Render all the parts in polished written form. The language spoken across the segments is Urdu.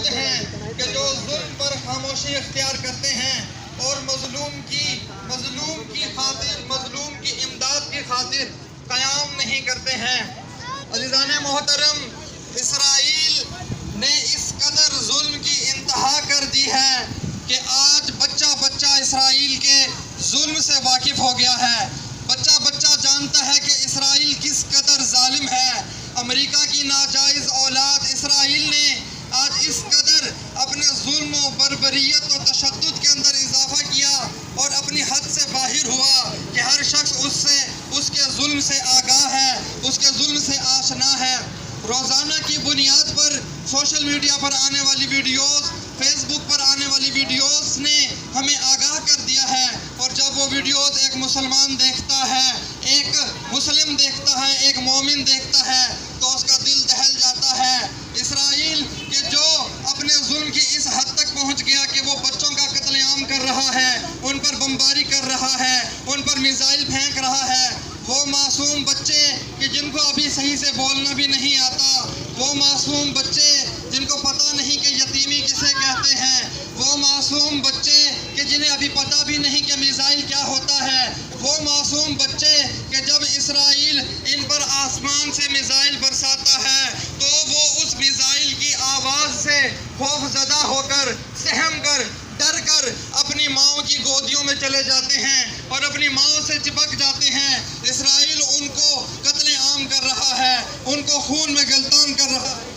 موجود ہیں کہ جو ظلم پر خاموشی اختیار کرتے ہیں اور مظلوم کی خاطر، مظلوم کی امداد کی خاطر قیام نہیں کرتے ہیں۔ عزیزان محترم، اسرائیل نے اس قدر ظلم کی انتہا کر دی ہے کہ آج بچہ بچہ اسرائیل کے ظلم سے واقف ہو گیا ہے۔ بچہ بچہ جانتا ہے کہ اسرائیل کس قدر ظالم ہے۔ امریکہ کی ناجائز اولاد اسرائیل نے آج اس قدر اپنے ظلم و بربریت و تشدد کے اندر اضافہ کیا اور اپنی حد سے باہر ہوا کہ ہر شخص اس کے ظلم سے آگاہ ہے، اس کے ظلم سے آشنا ہے۔ روزانہ کی بنیاد پر سوشل میڈیا پر آنے والی ویڈیوز، فیس بک پر آنے والی ویڈیوز نے ہمیں آگاہ کر دیا ہے، اور جب وہ ویڈیوز ایک مسلمان دیکھتا ہے، ایک مسلم دیکھتا ہے، ایک مومن دیکھتا ہے تو اس کا دل دہل جاتا ہے۔ اسرائیل کہ جو اپنے ظلم کی اس حد تک پہنچ گیا کہ وہ بچوں کا قتل عام کر رہا ہے، ان پر بمباری کر رہا ہے، ان پر میزائل پھینک رہا ہے۔ وہ معصوم بچے کہ جن کو ابھی صحیح سے بولنا بھی نہیں آتا، وہ معصوم بچے جن کو پتہ نہیں کہ یتیمی کسے کہتے ہیں، وہ معصوم بچے کہ جنہیں ابھی پتہ بھی نہیں کہ میزائل کیا ہوتا ہے، وہ معصوم بچے کہ جب اسرائیل ان پر آسمان سے میزائل برساتا ہے تو وہ اس میزائل کی آواز سے خوف زدہ ہو کر، سہم کر، ڈر کر اپنی ماؤں کی گودیوں میں چلے جاتے ہیں اور اپنی ماؤں سے چپک جاتے ہیں۔ اسرائیل ان کو قتل عام کر رہا ہے، ان کو خون میں گلتان کر رہا ہے۔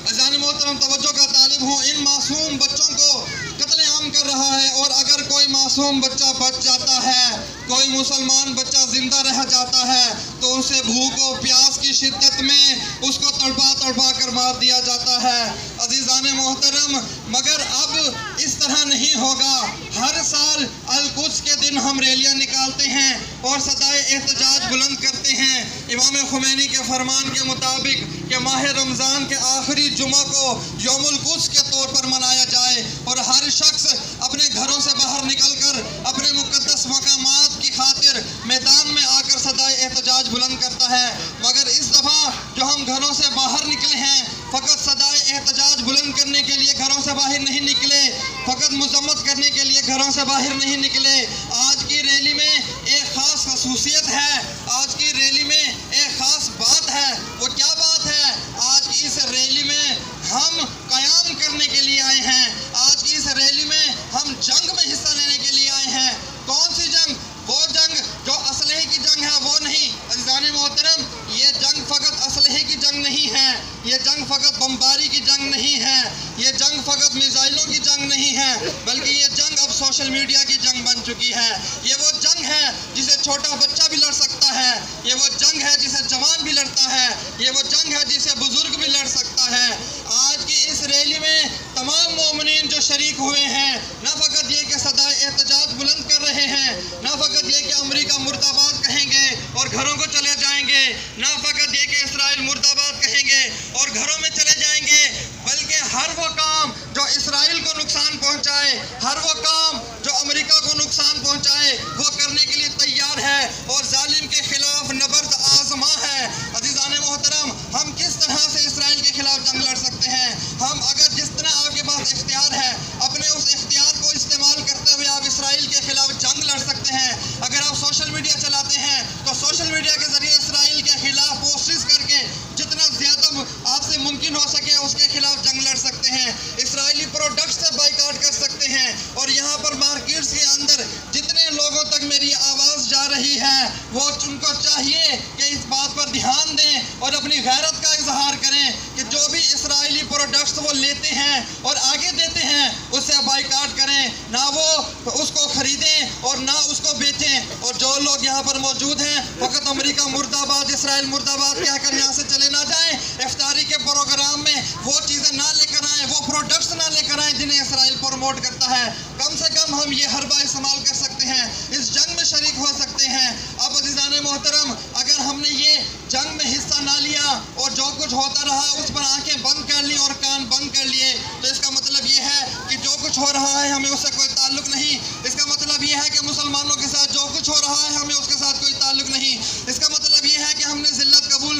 عزیزان محترم، توجہ کا طالب ہوں، ان معصوم بچوں کو قتل عام کر رہا ہے، اور اگر کوئی معصوم بچہ بچ جاتا ہے، کوئی مسلمان بچہ زندہ رہ جاتا ہے تو اسے بھوک و پیاس کی شدت میں اس کو تڑپا تڑپا کر مار دیا جاتا ہے۔ عزیزان محترم، مگر اب اس طرح نہیں ہوگا۔ ہر سال القدس کے دن ہم ریلیاں نکالتے ہیں اور صدائے احتجاج بلند کرتے ہیں۔ امام خمینی کے فرمان کے مطابق کہ ماہ رمضان کے آخری جمعہ کو یوم القدس کے طور پر منایا جائے، اور ہر شخص اپنے گھروں سے باہر نکل کر اپنے مقدس مقامات کی خاطر میدان میں آ کر صدائے احتجاج بلند کرتا ہے۔ مگر اس دفعہ جو ہم گھروں سے باہر نکلے ہیں، فقط صدائے احتجاج بلند کرنے کے لیے گھروں سے باہر نہیں نکلے، فقط مذمت کرنے کے لیے گھروں سے باہر نہیں نکلے۔ آج کی ریلی میں ایک خاص خصوصیت ہے، آج کی ریلی میں ایک خاص بات ہے۔ وہ کیا بات ہے؟ آج کی اس ریلی میں ہم قیام کرنے کے لیے آئے ہیں، آج کی اس ریلی میں ہم جنگ میں حصہ لینے کے لیے آئے ہیں۔ کون سی جنگ؟ وہ جنگ جو اسلحے کی جنگ ہے، وہ نہیں۔ عزیزان محترم، یہ جنگ فقط اسلحے کی جنگ نہیں ہے، یہ جنگ فقط بمباری کی جنگ نہیں ہے، یہ جنگ فقط میزائلوں کی جنگ نہیں ہے، بلکہ یہ جنگ اب سوشل میڈیا کی جنگ بن چکی ہے۔ یہ وہ جنگ ہے جسے چھوٹا بچہ بھی لڑ سکتا ہے، یہ وہ جنگ ہے جسے جوان بھی لڑتا ہے، یہ وہ جنگ ہے جسے بزرگ بھی لڑ سکتا ہے۔ آج کی اس ریلی میں تمام مومنین جو شریک ہوئے ہیں، نہ فقط یہ کہ صدائے احتجاج بلند کر رہے ہیں، نہ فقط یہ کہ امریکہ مرد آباد کہیں گے اور گھروں کو چلے جائیں گے، نہ فقط یہ کہ اسرائیل مرد آباد کہیں گے اور گھروں میں چلے جائیں گے، بلکہ ہر وہ کام جو اسرائیل کو نقصان پہنچائے، ہر وہ کام جو امریکہ کو نقصان پہنچائے، وہ کرنے کے لیے تیار ہے اور ظالم کے خلاف نبرد آزما ہے۔ عزیزان محترم، ہم کس طرح سے اسرائیل کے خلاف جنگ لڑ سکتے ہیں؟ ہم اگر جس طرح آپ کے پاس اختیار ہے، اپنے اس اختیار کو استعمال کرتے ہوئے آپ اسرائیل کے خلاف جنگ لڑ سکتے ہیں۔ اگر آپ سوشل میڈیا چلاتے ہیں تو سوشل میڈیا کے ذریعے اسرائیل کے خلاف پوسٹرز کر کے جتنا زیادہ آپ سے ممکن ہو سکے اس کے خلاف جنگ لڑ سکتے ہیں۔ اسرائیلی پروڈکٹس سے بائیکاٹ کر سکتے ہیں، اور یہاں پر مارکیٹس کے اندر جتنے لوگوں تک میری آواز جا رہی ہے وہ ان کو چاہیے کہ اس بات پر دھیان دیں اور اپنی غیرت کا اظہار کریں کہ جو بھی اسرائیلی پروڈکٹس وہ لیتے ہیں اور آگے دیتے ہیں اس سے بائیکاٹ کریں، نہ وہ اس کو خریدیں اور نہ اس کو بیچیں۔ اور جو لوگ یہاں پر موجود ہیں فقط امریکہ مرد آباد، اسرائیل مرد آباد کہہ کر یہاں سے چلے نہ جائیں۔ افطاری کے پروگرام میں وہ چیزیں نہ لے کر آئیں، وہ پروڈکٹس نہ لے کر آئیں جنہیں اسرائیل پروموٹ کرتا ہے۔ کم سے کم ہم یہ حربہ استعمال کر سکتے ہیں، اس جنگ میں شریک ہو سکتے ہیں۔ اب عزیزان محترم، اگر ہم نے یہ جنگ میں حصہ نہ لیا اور جو کچھ ہوتا رہا اس پر آنکھیں بند کر لی اور کان بند کر لیے، تو اس کا مطلب یہ ہے کہ جو کچھ ہو رہا ہے ہمیں اس سے کوئی تعلق نہیں۔ اس کا مطلب یہ ہے کہ مسلمانوں کے ساتھ جو کچھ ہو رہا ہے ہمیں اس کے ساتھ کوئی تعلق نہیں۔ اس کا مطلب یہ ہے کہ ہم نے ذلت قبول